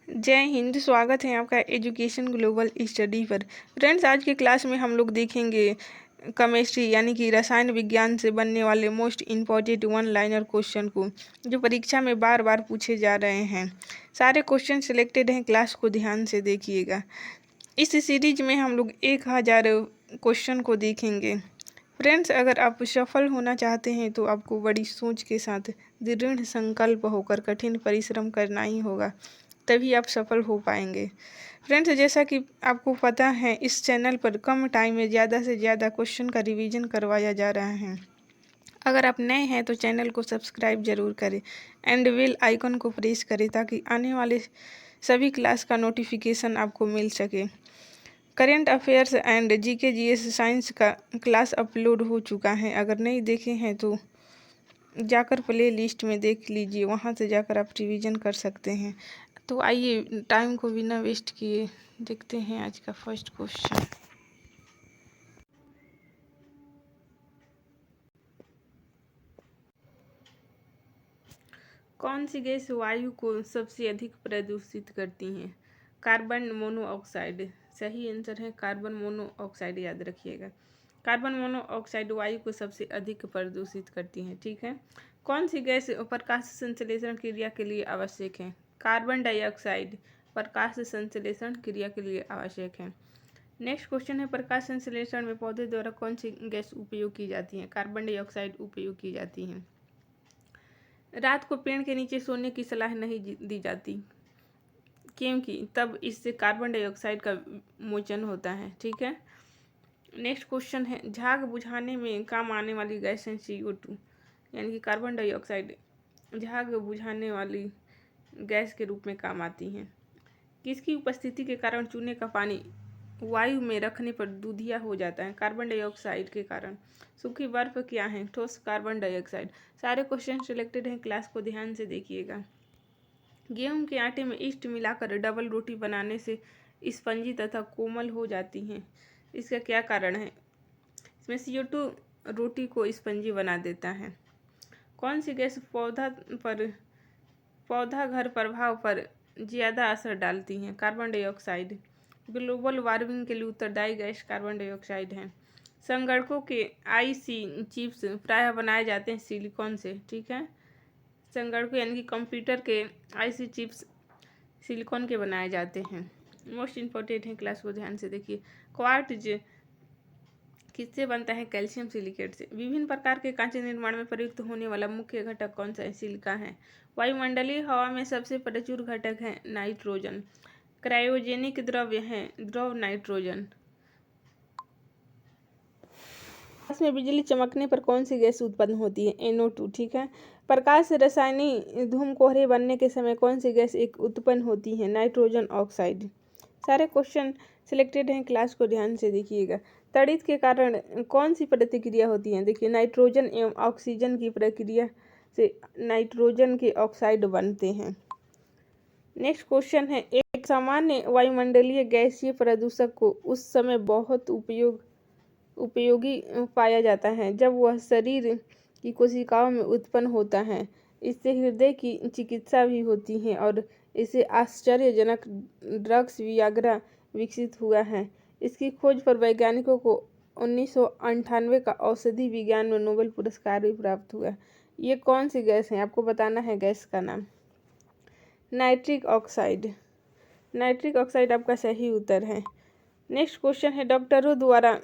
जय हिंद। स्वागत है आपका एजुकेशन ग्लोबल स्टडी पर। फ्रेंड्स, आज के क्लास में हम लोग देखेंगे केमिस्ट्री यानी कि रसायन विज्ञान से बनने वाले most important one liner question को, जो परीक्षा में बार बार पूछे जा रहे हैं। सारे क्वेश्चन सिलेक्टेड हैं, क्लास को ध्यान से देखिएगा। इस सीरीज में हम लोग 1000 क्वेश्चन को देखेंगे। फ्रेंड्स, अगर आप सफल होना चाहते हैं तो आपको बड़ी सोच के साथ दृढ़ संकल्प होकर कठिन परिश्रम करना ही होगा, तभी आप सफल हो पाएंगे। फ्रेंड्स, जैसा कि आपको पता है, इस चैनल पर कम टाइम में ज़्यादा से ज़्यादा क्वेश्चन का रिवीजन करवाया जा रहा है। अगर आप नए हैं तो चैनल को सब्सक्राइब जरूर करें एंड बेल आइकन को प्रेस करें ताकि आने वाले सभी क्लास का नोटिफिकेशन आपको मिल सके। Current affairs and GK GS science का क्लास अपलोड हो चुका है। अगर नहीं देखे हैं तो जाकर प्ले लिस्ट में देख लीजिए, वहां से जाकर आप रिवीजन कर सकते हैं। तो आइए, टाइम को बिना वेस्ट किए देखते हैं आज का फर्स्ट क्वेश्चन। कौन सी गैस वायु को सबसे अधिक प्रदूषित करती है? कार्बन मोनोऑक्साइड सही आंसर है। कार्बन मोनोऑक्साइड याद रखिएगा। कार्बन मोनोऑक्साइड वायु को सबसे अधिक प्रदूषित करती है। ठीक है। कौन सी गैस प्रकाश संश्लेषण क्रिया के लिए आवश्यक है? कार्बन डाइऑक्साइड प्रकाश संश्लेषण क्रिया के लिए आवश्यक है। नेक्स्ट क्वेश्चन है, प्रकाश संश्लेषण में पौधे द्वारा कौन सी गैस उपयोग की जाती है? कार्बन डाइऑक्साइड उपयोग की जाती है। रात को पेड़ के नीचे सोने की सलाह नहीं दी जाती, क्योंकि तब इससे कार्बन डाइऑक्साइड का मोचन होता है। ठीक है। नेक्स्ट क्वेश्चन है, झाग बुझाने में काम आने वाली गैस है CO2 यानी कि कार्बन डाइऑक्साइड झाग बुझाने वाली गैस के रूप में काम आती है। किसकी उपस्थिति के कारण चूने का पानी वायु में रखने पर दूधिया हो जाता है? कार्बन डाइऑक्साइड के कारण। सूखी बर्फ क्या है? ठोस कार्बन डाइऑक्साइड। सारे क्वेश्चन सिलेक्टेड हैं, क्लास को ध्यान से देखिएगा। गेहूं के आटे में ईस्ट मिलाकर डबल रोटी बनाने से स्पंजी तथा कोमल हो जाती हैं, इसका क्या कारण है? इसमें CO2 रोटी को स्पंजी बना देता है। कौन सी गैस पौधा घर प्रभाव पर ज़्यादा असर डालती हैं? Carbon dioxide. ग्लोबल वार्मिंग के लिए उत्तरदायी गैस कार्बन डाइऑक्साइड है। संगणकों के IC चिप्स प्रायः बनाए जाते हैं सिलिकॉन से। ठीक है। संगणकों यानी कि कंप्यूटर के IC चिप्स सिलिकॉन के बनाए जाते हैं। मोस्ट इम्पोर्टेंट है, क्लास को ध्यान से देखिए। क्वार्ट्ज किससे बनता है? कैल्शियम सिलिकेट से। विभिन्न प्रकार के कांच निर्माण में प्रयुक्त होने वाला मुख्य घटक कौन सा है? सिलिका है। वायुमंडलीय हवा में सबसे प्रचुर घटक है नाइट्रोजन। क्रायोजेनिक द्रव्य है द्रव नाइट्रोजन। प्रकाश में बिजली चमकने पर कौन सी गैस उत्पन्न होती है? NO2। ठीक है। प्रकाश रसायनी धूम कोहरे बनने के समय कौन सी गैस एक उत्पन्न होती है? Nitrogen oxide. सारे क्वेश्चन सिलेक्टेड हैं, क्लास को ध्यान से देखिएगा। तड़ित के कारण कौन सी प्रतिक्रिया होती है? देखिए, नाइट्रोजन एवं ऑक्सीजन की प्रक्रिया से नाइट्रोजन के ऑक्साइड बनते हैं। नेक्स्ट क्वेश्चन है, एक सामान्य वायुमंडलीय गैसीय प्रदूषक को उस समय बहुत उपयोगी पाया जाता है जब वह शरीर की कोशिकाओं में उत्पन्न होता है। इससे हृदय की चिकित्सा भी होती है और इसे आश्चर्यजनक ड्रग्स वियाग्रा विकसित हुआ है। इसकी खोज पर वैज्ञानिकों को 1998 का औषधि विज्ञान में नोबेल पुरस्कार भी प्राप्त हुआ। ये कौन सी गैस है? आपको बताना है गैस का नाम। Nitric oxide. नाइट्रिक ऑक्साइड आपका सही उत्तर है। नेक्स्ट क्वेश्चन है, डॉक्टरों द्वारा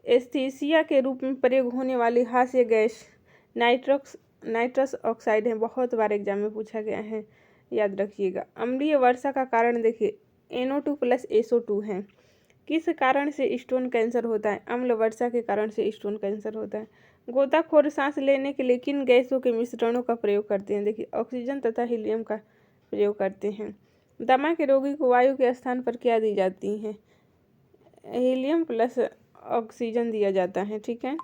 एस्थीसिया के रूप में प्रयोग होने वाली हास्य गैस नाइट्रस ऑक्साइड है। बहुत बार एग्जाम में पूछा गया है, याद रखिएगा। अम्लीय वर्षा का कारण देखिए NO2 + SO2 है। किस कारण से स्टोन कैंसर होता है? अम्ल वर्षा के कारण से स्टोन कैंसर होता है। गोताखोर सांस लेने के लिए किन गैसों के मिश्रणों का प्रयोग करते हैं? देखिए, ऑक्सीजन तथा हीलियम का प्रयोग करते हैं। दमा के रोगी को वायु के स्थान पर क्या दी जाती है? हीलियम + ऑक्सीजन दिया जाता है। ठीक है।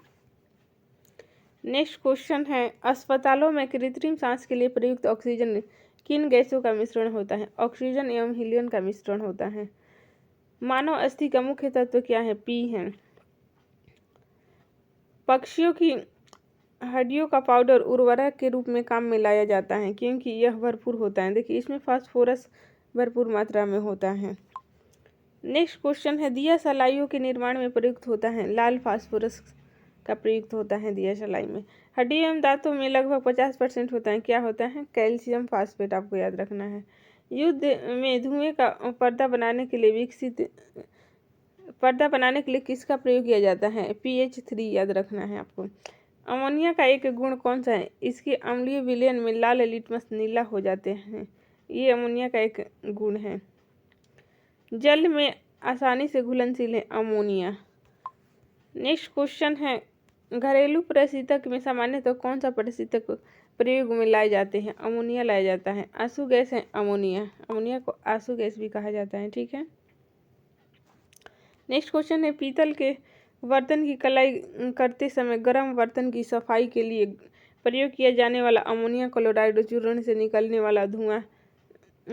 नेक्स्ट क्वेश्चन है, अस्पतालों में कृत्रिम सांस के लिए प्रयुक्त ऑक्सीजन किन गैसों का मिश्रण होता है? ऑक्सीजन एवं हीलियम का मिश्रण होता है। मानव अस्थि का मुख्य तत्व क्या है? P है। पक्षियों की हड्डियों का पाउडर उर्वरक के रूप में काम में लाया जाता है क्योंकि यह भरपूर होता है। देखिए इसमें फास्फोरस भरपूर मात्रा में होता है। नेक्स्ट क्वेश्चन है, दिया सलाइयों के निर्माण में प्रयुक्त होता है। लाल फास्फोरस का प्रयुक्त होता है दिया सलाई में। हड्डी एवं दांतों में लगभग 50% होता है। क्या होता है? कैल्शियम फास्फेट, आपको याद रखना है। युद्ध में धुएं का पर्दा बनाने के लिए किसका प्रयोग किया जाता है? PH3, याद रखना है आपको। अमोनिया का एक गुण कौन सा है? इसके अम्लीय विलयन में लाल लिटमस नीला हो जाते हैं। ये अमोनिया का एक गुण है। जल में आसानी से घुलनशील है अमोनिया। नेक्स्ट क्वेश्चन है, घरेलू प्रशीतक में सामान्यतः कौन सा प्रशीतक प्रयोग में लाए जाते हैं? अमोनिया लाया जाता है। आंसू गैस है अमोनिया को आंसू गैस भी कहा जाता है। ठीक है। नेक्स्ट क्वेश्चन है, पीतल के बर्तन की कलाई करते समय गर्म बर्तन की सफाई के लिए प्रयोग किया जाने वाला अमोनिया क्लोराइड चूर्ण से निकलने वाला धुआं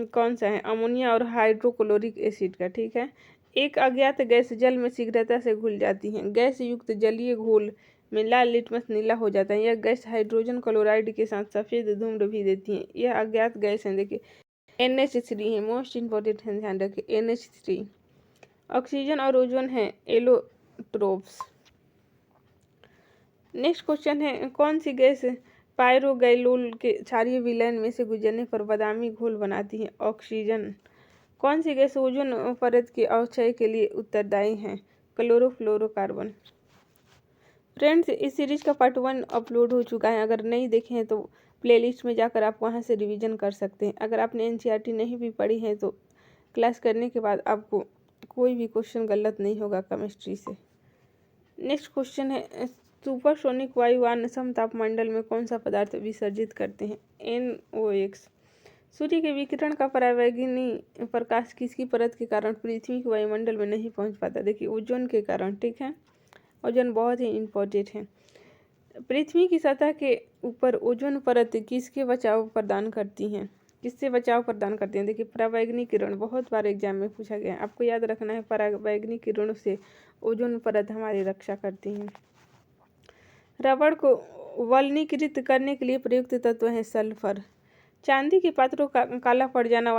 कौन सा है? अमोनिया और हाइड्रोक्लोरिक एसिड का। ठीक है। एक अज्ञात गैस जल में शीघ्रता से घुल जाती है। गैस युक्त जलीय घोल में लाल लिटमस नीला हो जाता है। यह गैस हाइड्रोजन क्लोराइड के साथ सफ़ेद धूम्र भी देती है। यह अज्ञात गैस है, देखिए NH3 है। मोस्ट इंपॉर्टेंट है, ध्यान रखिए NH3। ऑक्सीजन और ओजोन है एलोट्रोप्स। नेक्स्ट क्वेश्चन है, कौन सी गैस पायरोगैलोल के क्षारीय विलयन में से गुजरने पर बादामी घोल बनाती है? ऑक्सीजन। कौन सी गैस ओजोन परत के अवक्षय के लिए उत्तरदायी है? क्लोरोफ्लोरोकार्बन। फ्रेंड्स, इस सीरीज का पार्ट 1 अपलोड हो चुका है। अगर नहीं देखे हैं तो प्लेलिस्ट में जाकर आप वहां से रिवीजन कर सकते हैं। अगर आपने NCERT नहीं भी पढ़ी है तो क्लास करने के बाद आपको कोई भी क्वेश्चन गलत नहीं होगा केमिस्ट्री से। नेक्स्ट क्वेश्चन है, सुपरसोनिक वायुयान समतापमंडल में कौन सा पदार्थ विसर्जित करते हैं? NOx। सूर्य के विकिरण का परावैंगनी प्रकाश किसकी परत के कारण पृथ्वी के वायुमंडल में नहीं पहुंच पाता? देखिए ओजोन के कारण। ठीक है। ओजोन बहुत ही इम्पोर्टेंट है। पृथ्वी की सतह के ऊपर ओजोन परत किससे बचाव प्रदान करती हैं? देखिए परावैंगनी किरण, बहुत बार एग्जाम में पूछा गया है, आपको याद रखना है। परावैंगनी किरणों से ओजोन परत हमारी रक्षा करती है। रबड़ को वल्कीकृत करने के लिए प्रयुक्त तत्व है सल्फर। चांदी के पात्रों का काला पड़ जाना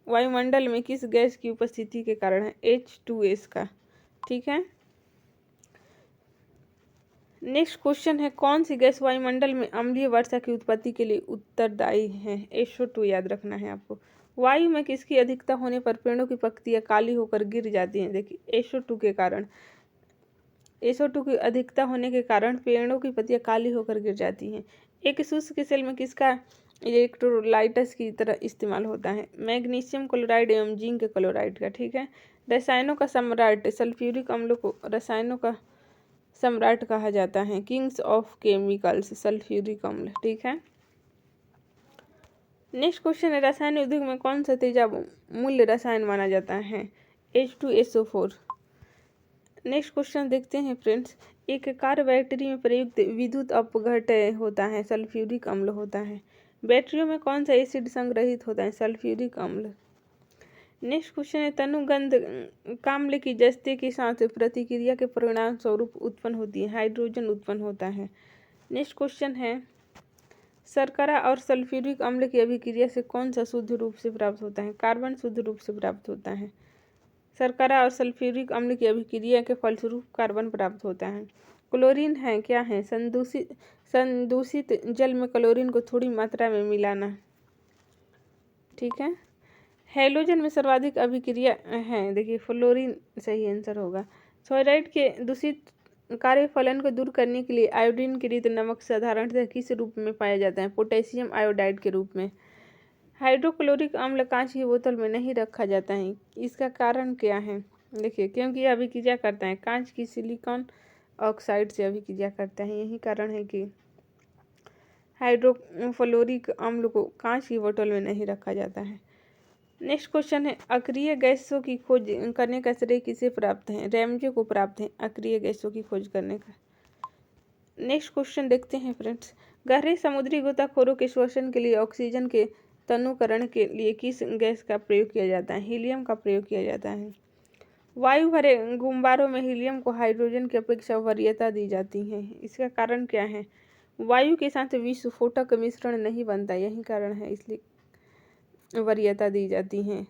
वायुमंडल में किस गैस की उपस्थिति के कारण है? H2S का। ठीक है। नेक्स्ट क्वेश्चन है, कौन सी गैस वायुमंडल में अम्लीय वर्षा की उत्पत्ति के लिए उत्तरदायी है? SO2, याद रखना है आपको। वायु में किसकी अधिकता होने पर पेड़ों की पत्तियां काली होकर गिर जाती हैं? देखिए SO2 के कारण। SO2 की अधिकता होने के कारण पेड़ों की पत्तियां काली होकर गिर जाती हैं। एक शुष्क सेल में किसका इलेक्ट्रोलाइट्स की तरह इस्तेमाल होता है? मैग्नीशियम क्लोराइड एवं जिंक क्लोराइड का। ठीक है। रसायनों का सम्राट सल्फ्यूरिक अम्ल को रसायनों का सम्राट कहा जाता है। किंग्स ऑफ केमिकल्स, सल्फ्यूरिक अम्ल। ठीक है। नेक्स्ट क्वेश्चन है, रसायन उद्योग में कौन सा तेजा मूल्य रसायन माना जाता है? H2SO4। नेक्स्ट क्वेश्चन देखते हैं फ्रेंड्स, एक कार बैटरी में प्रयुक्त विद्युत अपघटय होता है, सल्फ्यूरिक अम्ल होता है। बैटरियों में कौन सा एसिड संग्रहित होता है? सल्फ्यूरिक अम्ल। नेक्स्ट क्वेश्चन है, तनुगंध काम्ल की जस्ते के साथ प्रतिक्रिया के परिणाम स्वरूप उत्पन्न होती है, हाइड्रोजन उत्पन्न होता है। नेक्स्ट क्वेश्चन है, शर्करा और सल्फ्यूरिक अम्ल की अभिक्रिया से कौन सा शुद्ध रूप से प्राप्त होता है? कार्बन शुद्ध रूप से प्राप्त होता है। शर्करा और सल्फ्यूरिक अम्ल की अभिक्रिया के फलस्वरूप कार्बन प्राप्त होता है। क्लोरीन है, क्या है? संदूषित जल में क्लोरीन को थोड़ी मात्रा में मिलाना। ठीक है। हैलोजन में सर्वाधिक अभिक्रिया है, देखिए फ्लोरीन सही आंसर होगा। थायराइड के दूषित कार्यफलन को दूर करने के लिए आयोडीन कृत नमक साधारणतः किस रूप में पाया जाता है? पोटेशियम आयोडाइड के रूप में। हाइड्रोक्लोरिक अम्ल कांच की बोतल में नहीं रखा जाता है, इसका कारण क्या है? देखिए क्योंकि यह अभिक्रिया करता है, कांच की सिलिकॉन ऑक्साइड से अभिक्रिया करता है। यही कारण है कि हाइड्रोफ्लोरिक अम्ल को कांच की बोतल में नहीं रखा जाता है। नेक्स्ट क्वेश्चन है, अक्रिय गैसों की खोज करने का श्रेय किसे प्राप्त है? रैमजे को प्राप्त है अक्रिय गैसों की खोज करने का। नेक्स्ट क्वेश्चन देखते हैं फ्रेंड्स, गहरे समुद्री गोताखोरों के श्वसन के लिए ऑक्सीजन के तनुकरण के लिए किस गैस का प्रयोग किया जाता है? हीलियम का प्रयोग किया जाता है। वायु भरे गुब्बारों में हीलियम को हाइड्रोजन की अपेक्षा वरीयता दी जाती है। इसका कारण क्या है? वायु के साथ विस्फोटक मिश्रण नहीं बनता, यही कारण है, इसलिए वरीयता दी जाती है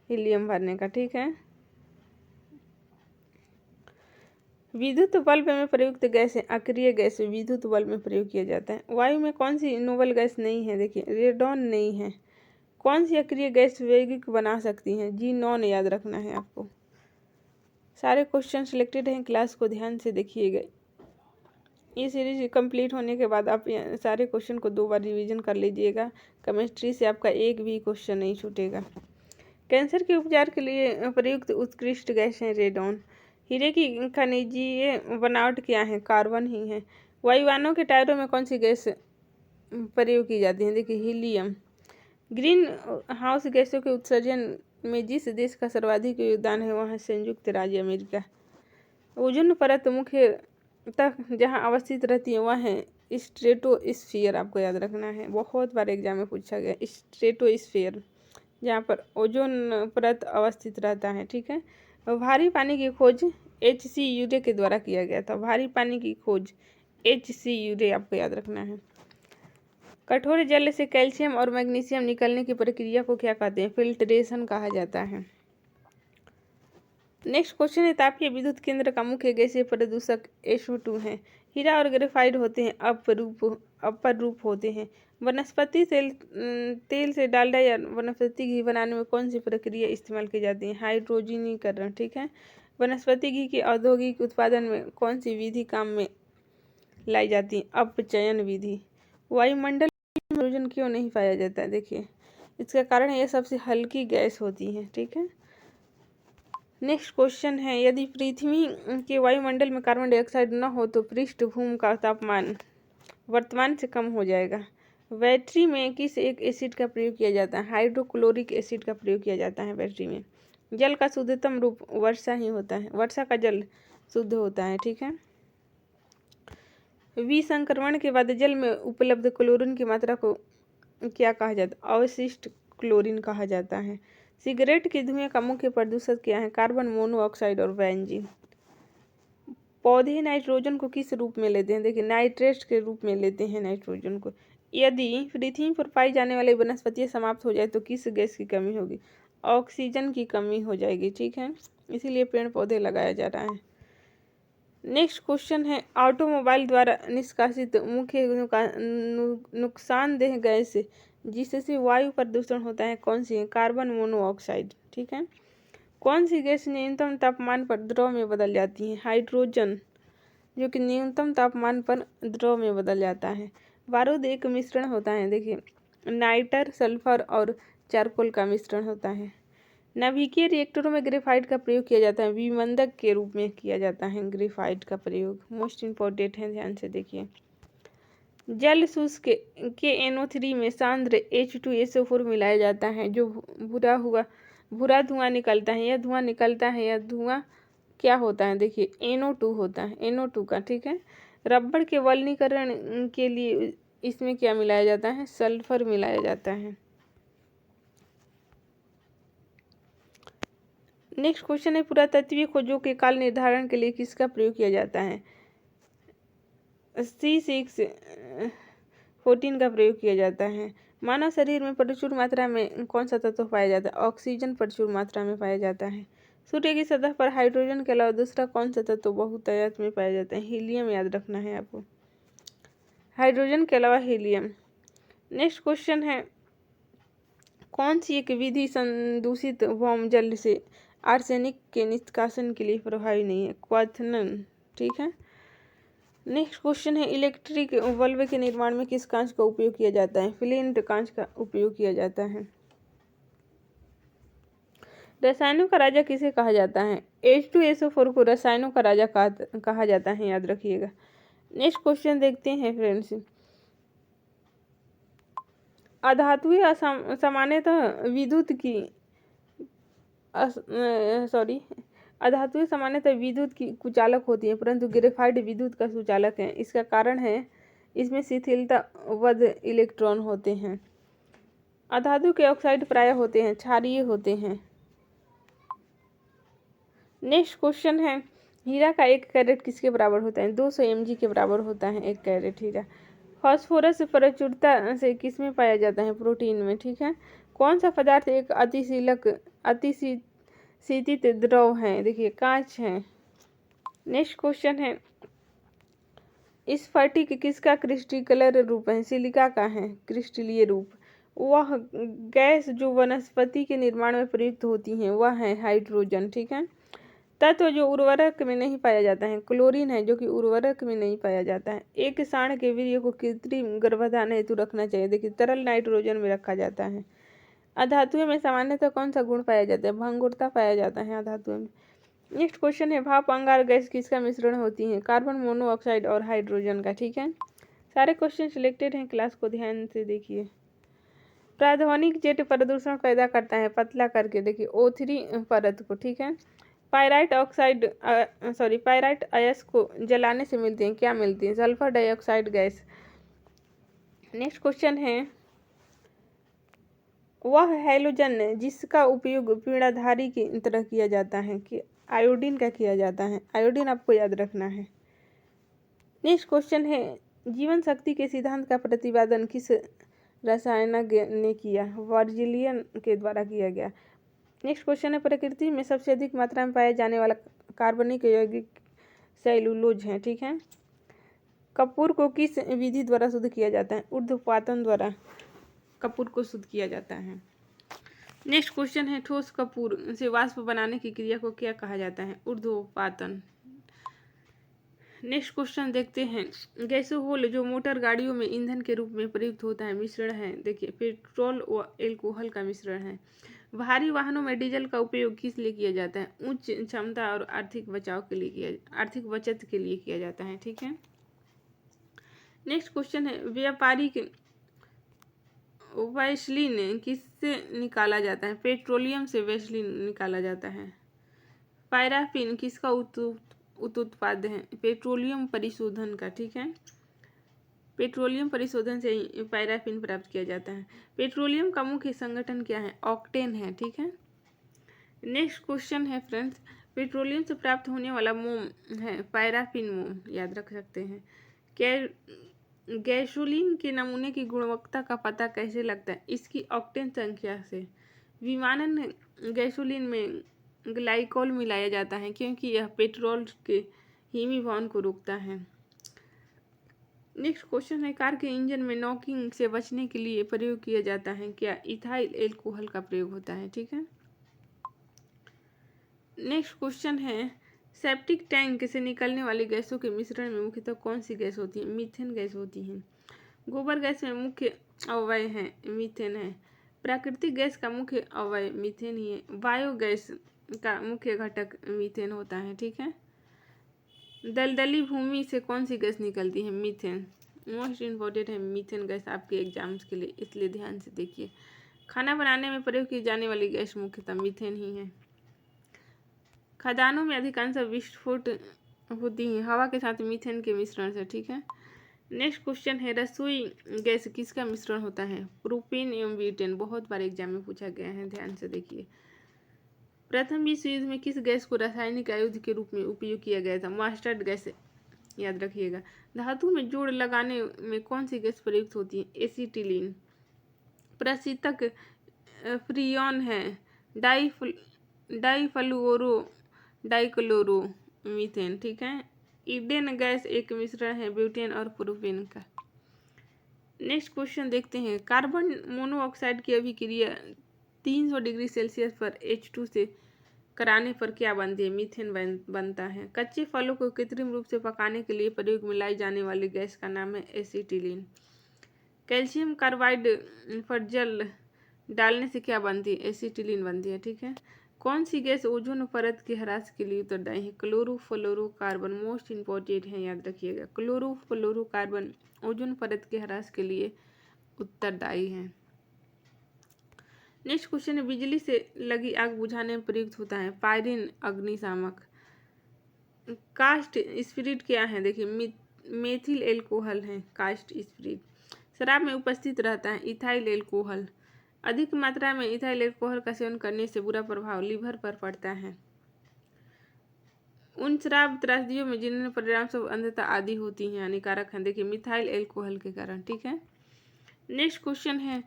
हीलियम भरने का। ठीक है। विद्युत बल्ब में प्रयुक्त गैस अक्रिय गैस विद्युत बल्ब में प्रयोग किया जाता है। वायु में कौन सी नोबल गैस नहीं है? देखिए, रेडॉन नहीं है। कौन सी अक्रिय गैस यौगिक बना सकती है? जीनॉन याद रखना है आपको। सारे क्वेश्चन सिलेक्टेड हैं, क्लास को ध्यान से देखिएगा। ये सीरीज कंप्लीट होने के बाद आप सारे क्वेश्चन को 2 बार रिवीजन कर लीजिएगा। केमिस्ट्री से आपका एक भी क्वेश्चन नहीं छूटेगा। कैंसर के उपचार के लिए प्रयुक्त उत्कृष्ट गैस है रेडॉन। हीरे की खनिजीय बनावट क्या है? कार्बन ही है। वायुयानों के टायरों में कौन सी गैस प्रयोग की जाती है? देखिए, हीलियम। ग्रीन हाउस गैसों के उत्सर्जन में जिस देश का सर्वाधिक योगदान है वह है संयुक्त राज्य अमेरिका। ओजोन परत मुख्यतः जहाँ अवस्थित रहती है वह है स्ट्रेटोस्फीयर, आपको याद रखना है, बहुत बार एग्जाम में पूछा गया। स्ट्रेटोस्फीयर जहाँ पर ओजोन परत अवस्थित रहता है। ठीक है। भारी पानी की खोज HC यूरे के द्वारा किया गया था। भारी पानी की खोज HC यूरे आपको याद रखना है। कठोर जल से कैल्शियम और मैग्नीशियम निकलने की प्रक्रिया को क्या कहते हैं? फिल्ट्रेशन कहा जाता है। नेक्स्ट क्वेश्चन है, तापीय विद्युत केंद्र का मुख्य गैसीय प्रदूषक SO2 है। हीरा और ग्रेफाइट होते हैं अपर रूप होते हैं। वनस्पति तेल से डालडा या वनस्पति घी बनाने में कौन सी प्रक्रिया इस्तेमाल की जाती है? हाइड्रोजनीकरण। ठीक है। वनस्पति घी के औद्योगिक उत्पादन में कौन सी विधि काम में लाई जाती है? अपचयन विधि। वायुमंडल में हाइड्रोजन क्यों नहीं पाया जाता है? देखिए, इसका कारण है यह सबसे हल्की गैस होती है। ठीक है। नेक्स्ट क्वेश्चन है, यदि पृथ्वी के वायुमंडल में कार्बन डाइऑक्साइड न हो तो पृष्ठभूमि का तापमान वर्तमान से कम हो जाएगा। बैटरी में किस एक एसिड का प्रयोग किया जाता है? हाइड्रोक्लोरिक एसिड का प्रयोग किया जाता है बैटरी में। जल का शुद्धतम रूप वर्षा ही होता है। वर्षा का जल शुद्ध होता है। ठीक है। विसंक्रमण के बाद जल में उपलब्ध क्लोरीन की मात्रा को क्या कहा जाता है? अवशिष्ट क्लोरीन कहा जाता है। सिगरेट के धुएं का मुख्य प्रदूषक क्या है? कार्बन मोनोऑक्साइड और बेंजीन। पौधे नाइट्रोजन को किस रूप में लेते हैं? देखिए, नाइट्रेट के रूप में लेते हैं नाइट्रोजन को। यदि पृथ्वी पर पाई जाने वाली वनस्पतियां समाप्त हो जाए तो किस गैस की कमी होगी? ऑक्सीजन की कमी हो जाएगी। ठीक है। इसीलिए पेड़ पौधे लगाया जा रहा है। नेक्स्ट क्वेश्चन है, ऑटोमोबाइल द्वारा निष्कासित मुख्य नुकसानदेह गैस जिससे वायु प्रदूषण होता है कौन सी है? Carbon monoxide. ठीक है। कौन सी गैस न्यूनतम तापमान पर द्रव में बदल जाती है? हाइड्रोजन, जो कि न्यूनतम तापमान पर द्रव में बदल जाता है। बारूद एक मिश्रण होता है। देखिए, नाइटर, सल्फर और चारकोल का मिश्रण होता है। नाभिकीय रिएक्टरों में ग्रेफाइट का प्रयोग किया जाता है। विमंदक के रूप में किया जाता है ग्रेफाइट का प्रयोग। मोस्ट इम्पोर्टेंट है, ध्यान से देखिए। जल शुष्क के NO3 में सांद्र H2SO4 मिलाया जाता है जो भूरा धुआं निकलता है। यह धुआं निकलता है, यह धुआं क्या होता है? देखिए, NO2 होता है, NO2 का। ठीक है। रबड़ के वल्कनीकरण के लिए इसमें क्या मिलाया जाता है? सल्फर मिलाया जाता है। नेक्स्ट क्वेश्चन है, पुरातत्वीय खोजों के काल निर्धारण के लिए किसका प्रयोग किया जाता है? C614 का प्रयोग किया जाता है। मानव शरीर में प्रचुर मात्रा में कौन सा तत्व पाया जाता है? ऑक्सीजन प्रचुर मात्रा में पाया जाता है। सूर्य की सतह पर हाइड्रोजन के अलावा दूसरा कौन सा तत्व बहुतायत में पाया जाता है? हीलियम याद रखना है आपको, हाइड्रोजन के अलावा हीलियम। नेक्स्ट क्वेश्चन है, कौन सी एक विधि संदूषित भौम जल से आर्सेनिक के निष्कासन के लिए प्रभावी नहीं है? क्वाथनन। ठीक है। नेक्स्ट क्वेश्चन है, इलेक्ट्रिक बल्ब के निर्माण में किस कांच का उपयोग किया जाता है? फ्लिंट कांच का उपयोग किया जाता है। रसायनों का राजा किसे कहा जाता है? H2SO4 को रसायनों का राजा कहा जाता है, याद रखिएगा। नेक्स्ट क्वेश्चन देखते हैं फ्रेंड्स। अधातुएं सामान्यतः विद्युत की कुचालक होती है, परंतु ग्रेफाइट विद्युत का सुचालक है। इसका कारण है इसमें शिथिलता वध इलेक्ट्रॉन होते हैं। अधातु के ऑक्साइड प्रायः होते हैं क्षारीय होते हैं। नेक्स्ट क्वेश्चन है, हीरा का 1 कैरेट किसके बराबर होता है? 200 mg के बराबर होता है 1 कैरेट हीरा। फास्फोरस प्रचुरता से किसमें पाया जाता है? प्रोटीन में, ठीक है। कौन सा पदार्थ एक अतिशीतित द्रव है? देखिए कांच है। नेक्स्ट क्वेश्चन है, स्फटिक किसका क्रिस्टलीय रूप है? सिलिका का है क्रिस्टलीय रूप। वह गैस जो वनस्पति के निर्माण में प्रयुक्त होती है वह है हाइड्रोजन, ठीक है। तत्व जो उर्वरक में नहीं पाया जाता है, क्लोरीन है जो कि उर्वरक में नहीं पाया जाता है। एक सांड के वीर्य को कृत्रिम गर्भाधान हेतु रखना चाहिए? देखिए तरल नाइट्रोजन में रखा जाता है। अधातुओं में सामान्यतः कौन सा गुण पाया जाता है? भंगुरता पाया जाता है अधातुओं में। नेक्स्ट क्वेश्चन है, भाप अंगार गैस किसका मिश्रण होती है? कार्बन मोनोऑक्साइड और हाइड्रोजन का, ठीक है। सारे क्वेश्चन सिलेक्टेड हैं, क्लास को ध्यान से देखिए। प्राध्वनिक जेट प्रदूषण पैदा करता है पतला करके, देखिए O3 परत को, ठीक है। पायराइट अयस्क को जलाने से मिलते हैं, क्या मिलती है? Sulphur dioxide gas. Next question है, वह हैलोजन जिसका उपयोग पीड़ाधारी की तरह किया जाता है कि आयोडीन का किया जाता है? आयोडीन आपको याद रखना है। नेक्स्ट क्वेश्चन है, जीवन शक्ति के सिद्धांत का प्रतिपादन किस रसायनज्ञ ने किया? वर्जिलियन के द्वारा किया गया। नेक्स्ट क्वेश्चन है, प्रकृति में सबसे अधिक मात्रा में पाया जाने वाला कार्बनिक यौगिक सेलुलोज है, ठीक है। कपूर को किस विधि द्वारा शुद्ध किया जाता है? ऊर्ध्वपातन द्वारा कपूर को शुद्ध किया जाता है। नेक्स्ट क्वेश्चन है, ठोस कपूर से वाष्प बनाने की क्रिया को क्या कहा जाता है? ऊर्ध्वपातन। नेक्स्ट क्वेश्चन देखते हैं, गैसोहोल जो मोटर गाड़ियों में ईंधन के रूप में प्रयुक्त होता है मिश्रण है? देखिए पेट्रोल व एल्कोहल का मिश्रण है। भारी वाहनों में डीजल का उपयोग किस लिए किया जाता है? उच्च क्षमता और आर्थिक बचत के लिए किया जाता है, ठीक है। नेक्स्ट क्वेश्चन है, व्यापारिक वैसलीन किससे निकाला जाता है? पेट्रोलियम से वैसलीन निकाला जाता है। पैराफिन किसका उत्पाद है? पेट्रोलियम परिशोधन का, ठीक है। पेट्रोलियम परिशोधन से ही पैराफिन प्राप्त किया जाता है। पेट्रोलियम का मुख्य संगठन क्या है? ऑक्टेन है, ठीक है। नेक्स्ट क्वेश्चन है फ्रेंड्स, पेट्रोलियम से प्राप्त होने वाला मोम है पैराफिन मोम, याद रख सकते हैं। गैसोलीन के नमूने की गुणवत्ता का पता कैसे लगता है? इसकी ऑक्टेन संख्या से। विमानन गैसोलीन में ग्लाइकोल मिलाया जाता है क्योंकि यह पेट्रोल के हिमीभवन को रोकता है। नेक्स्ट क्वेश्चन है, कार के इंजन में नॉकिंग से बचने के लिए प्रयोग किया जाता है क्या? इथाइल एल्कोहल का प्रयोग होता है, ठीक है। नेक्स्ट क्वेश्चन है, सेप्टिक टैंक से निकलने वाली गैसों के मिश्रण में मुख्यतः कौन सी गैस होती है? मीथेन गैस होती है। गोबर गैस में मुख्य अवयव है मीथेन है। प्राकृतिक गैस का मुख्य अवयव मीथेन ही है। बायोगैस का मुख्य घटक मीथेन होता है, ठीक है। दलदली भूमि से कौन सी गैस निकलती है? मीथेन। मोस्ट इम्पोर्टेंट है मीथेन गैस आपके एग्जाम्स के लिए, इसलिए ध्यान से देखिए। खाना बनाने में प्रयोग की जाने वाली गैस मुख्यतः मीथेन ही है। खदानों में अधिकांश विस्फोट होती है हवा के साथ मीथेन के मिश्रण से, ठीक है। नेक्स्ट क्वेश्चन है, रसोई गैस किसका मिश्रण होता है? प्रोपेन एवं ब्यूटेन। बहुत बार एग्जाम में पूछा गया है, ध्यान से देखिए। प्रथम विश्व युद्ध में किस गैस को रासायनिक आयुध के रूप में उपयोग किया गया था? मस्टर्ड गैस, याद रखिएगा। धातु में जोड़ लगाने में कौन सी गैस प्रयुक्त होती है? एसिटिलीन। प्रशीतक फ्रियोन है डाइक्लोरो मीथेन, ठीक है। ईडेन गैस एक मिश्रण है ब्यूटेन और प्रोपेन का। नेक्स्ट क्वेश्चन देखते हैं, कार्बन मोनोऑक्साइड की अभिक्रिया 300 डिग्री सेल्सियस पर H2 से कराने पर क्या बनती है? मीथेन बनता है। कच्चे फलों को कृत्रिम रूप से पकाने के लिए प्रयोग में लाई जाने वाली गैस का नाम है एसिटिलीन। कैल्शियम कार्बाइड पर जल डालने से क्या बनती है? एसिटिलीन बनती है, ठीक है। कौन सी गैस ओजोन परत के ह्रास के लिए उत्तरदायी है? क्लोरोफ्लोरोकार्बन। मोस्ट इंपॉर्टेंट है, याद रखिएगा। क्लोरोफ्लोरोकार्बन ओजोन परत के ह्रास के लिए उत्तरदायी है। नेक्स्ट क्वेश्चन है, बिजली से लगी आग बुझाने में प्रयुक्त होता है पायरिन अग्निशामक। कास्ट स्पिरिट क्या है? देखिए मेथिल एल्कोहल है कास्ट स्पिरिट। शराब में उपस्थित रहता है इथाइल एल्कोहल। अधिक मात्रा में इथाइल एल्कोहल का सेवन करने से बुरा प्रभाव लीवर पर पड़ता है। उन शराब त्रासदियों में जिनमें परिणाम सब अंधता आदि होती हैं हानिकारक हैं। देखिए मिथाइल एल्कोहल के कारण। ठीक है, नेक्स्ट क्वेश्चन है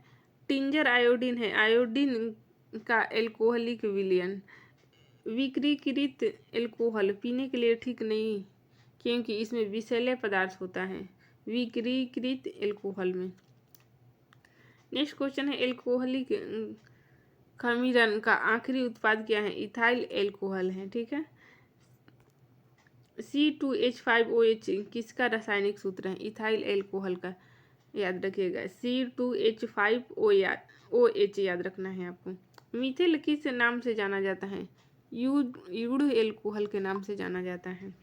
टिंजर आयोडीन है। आयोडीन का एल्कोहलिक विलयन। विक्रीकृत एल्कोहल पीने के लिए ठीक नहीं क्योंकि इसमें विषैले पदार्थ होता है विक्रीकृत एल्कोहल में। नेक्स्ट क्वेश्चन है एल्कोहलिक खमीरन का आखिरी उत्पाद क्या है? इथाइल एल्कोहल है। ठीक है, C2H5OH किसका रासायनिक सूत्र है? इथाइल एल्कोहल का, याद रखिएगा C2H5OH याद रखना है आपको। मीथिल किस नाम से जाना जाता है? यूड एल्कोहल के नाम से जाना जाता है।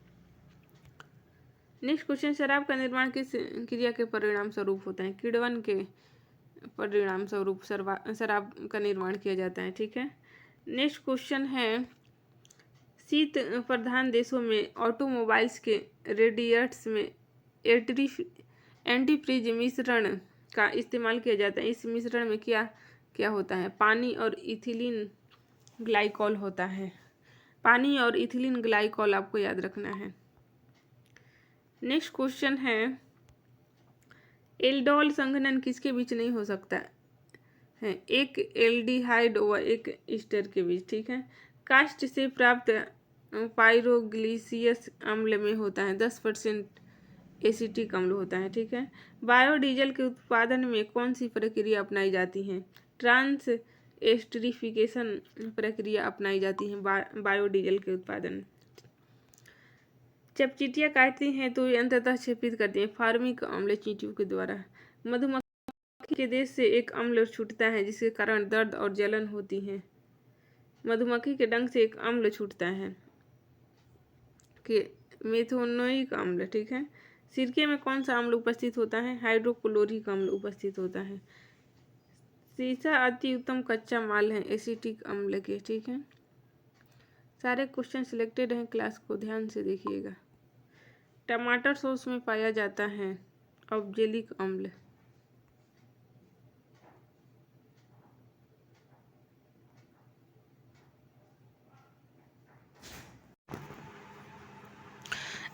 नेक्स्ट क्वेश्चन शराब का निर्माण किस क्रिया के परिणाम स्वरूप होता है? किण्वन के परिणाम स्वरूप शराब का निर्माण किया जाता है। ठीक है, नेक्स्ट क्वेश्चन है शीत प्रधान देशों में ऑटोमोबाइल्स के रेडिएटर्स में एंटीफ्रीज मिश्रण का इस्तेमाल किया जाता है। इस मिश्रण में क्या क्या होता है? पानी और इथिलीन ग्लाइकॉल होता है। पानी और इथिलीन ग्लाइकॉल आपको याद रखना है। नेक्स्ट क्वेश्चन है एल्डोल संघनन किसके बीच नहीं हो सकता है? एक एल्डिहाइड व एक ईस्टर के बीच। ठीक है, कास्ट से प्राप्त पायरोग्लिसियस अम्ल में होता है 10% एसिटिक अम्ल होता है। ठीक है, बायोडीजल के उत्पादन में कौन सी प्रक्रिया अपनाई जाती है? ट्रांस एस्टरिफिकेशन प्रक्रिया अपनाई जाती है बायोडीजल के उत्पादन। जब चींटियां काटती हैं तो ये अंततः क्षेपित करती हैं फार्मिक अम्ल चींटियों के द्वारा। मधुमक्खी के देश से एक अम्ल छूटता है जिसके कारण दर्द और जलन होती है। मधुमक्खी के डंक से एक अम्ल छूटता है कि मेथोनोइक अम्ल। ठीक है, सिरके में कौन सा अम्ल उपस्थित होता है? हाइड्रोक्लोरिक अम्ल उपस्थित होता है। सीसा अति उत्तम कच्चा माल है एसिटिक अम्ल के। ठीक है, सारे क्वेश्चन सिलेक्टेड हैं, क्लास को ध्यान से देखिएगा। टमाटर सॉस में पाया जाता है ऑक्जेलिक अम्ल।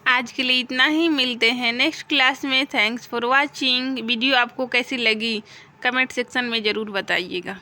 आज के लिए इतना ही, मिलते हैं नेक्स्ट क्लास में। Thanks for watching. वीडियो आपको कैसी लगी कमेंट सेक्शन में ज़रूर बताइएगा।